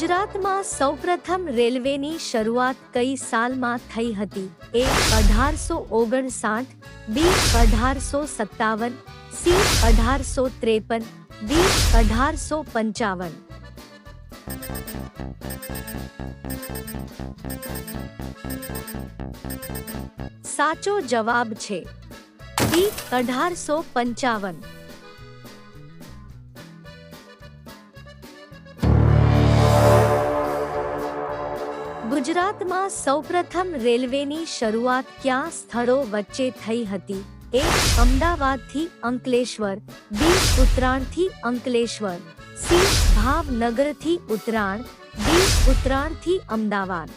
ગુજરાતમાં સૌપ્રથમ રેલવેની શરૂઆત કઈ સાલમાં થઈ હતી? એ 1859, બી 1857, સી 1853, ડી 1855. સાચો જવાબ છે ડી 1855. ગુજરાતમાં સૌપ્રથમ રેલવેની શરૂઆત ક્યાં સ્થળો વચ્ચે થઈ હતી? એ અમદાવાદથી અંકલેશ્વર, બી ઉત્તરાણથી અંકલેશ્વર, સી ભાવનગરથી ઉત્તરાણ, ડી ઉત્તરાણથી અમદાવાદ.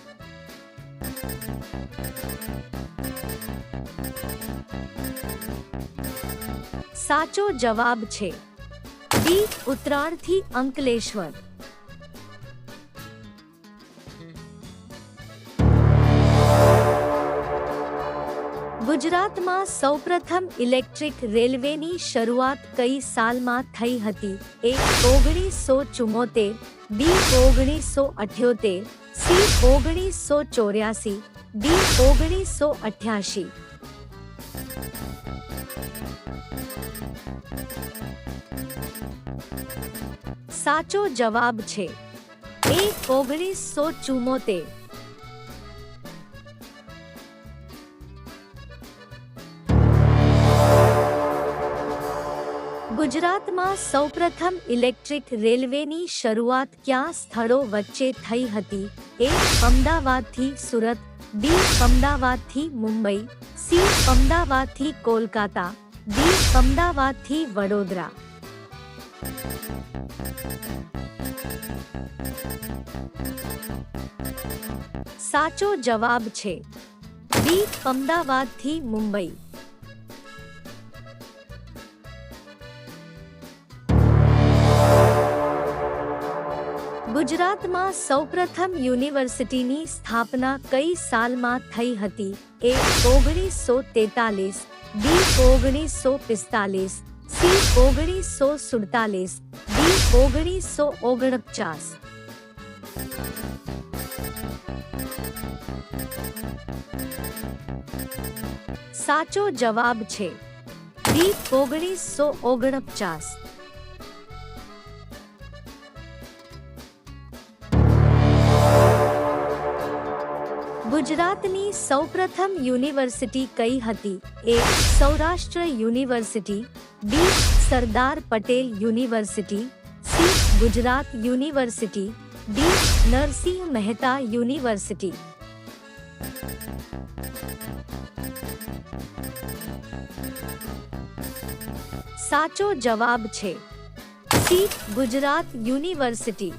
સાચો જવાબ છે ડી ઉત્તરાણથી અંકલેશ્વર. ગુજરાતમાં સૌપ્રથમ ઇલેક્ટ્રિક રેલવેની શરૂઆત કઈ સાલમાં થઈ હતી? એ 1974, બી 1978, સી 1984, ડી 1988. સાચો જવાબ છે એ 1974. ગુજરાતમાં સૌપ્રથમ ઇલેક્ટ્રિક રેલવેની શરૂઆત ક્યાં સ્થળો વચ્ચે થઈ હતી? એ અમદાવાદથી સુરત, બી અમદાવાદથી મુંબઈ, સી અમદાવાદથી કોલકાતા, ડી અમદાવાદથી વડોદરા. સાચો જવાબ છે બી અમદાવાદથી મુંબઈ. ગુજરાતમાં સૌપ્રથમ યુનિવર્સિટીની સ્થાપના કઈ સાલમાં થઈ હતી? એ 1943, બી 1945, સી 1947, ડી 1949. સાચો જવાબ છે ડી 1949. ગુજરાતની સૌપ્રથમ યુનિવર્સિટી કઈ હતી? A Saurashtra university, B Sardar Patel university, C Gujarat university, D Narsinh Mehta university. સાચો જવાબ છે સી ગુજરાત યુનિવર્સિટી.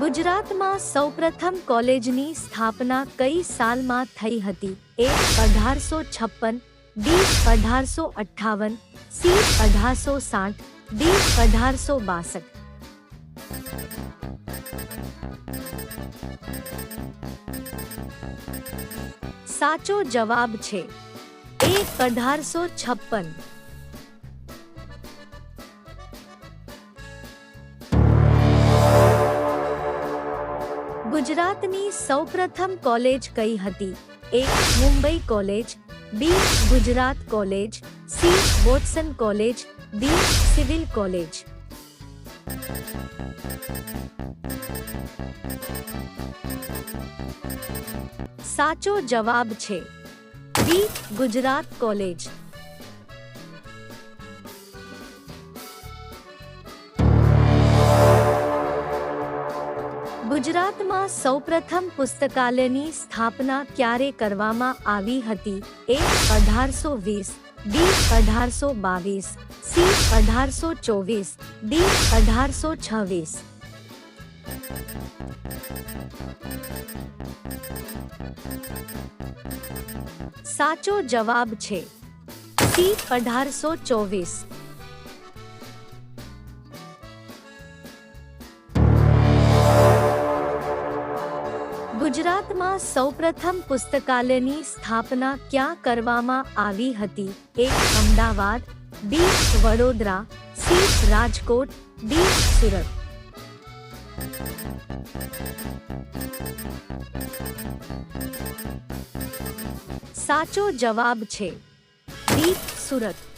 ગુજરાતમાં સૌપ્રથમ કોલેજની સ્થાપના કઈ સાલમાં થઈ હતી? એ 1856, બી 1858, સી 1860, ડી 1862. સાચો જવાબ છે એ 1856. ગુજરાતની સૌપ્રથમ કોલેજ કઈ હતી? A Mumbai college, B Gujarat college, C Watson college, D civil college. સાચો જવાબ છે બી ગુજરાત કોલેજ. ગુજરાતમાં સૌપ્રથમ પુસ્તકાલયની સ્થાપના ક્યારે કરવામાં આવી હતી? એ 1820, બી 1822, સી 1824, ડી 1826. સાચો જવાબ છે સી 1824. ગુજરાતમાં સૌપ્રથમ પુસ્તકાલયની સ્થાપના ક્યાં કરવામાં આવી હતી? A. Ahmedabad, B. Vadodara, C. Rajkot, D. Surat. સાચો જવાબ છે D. સુરત.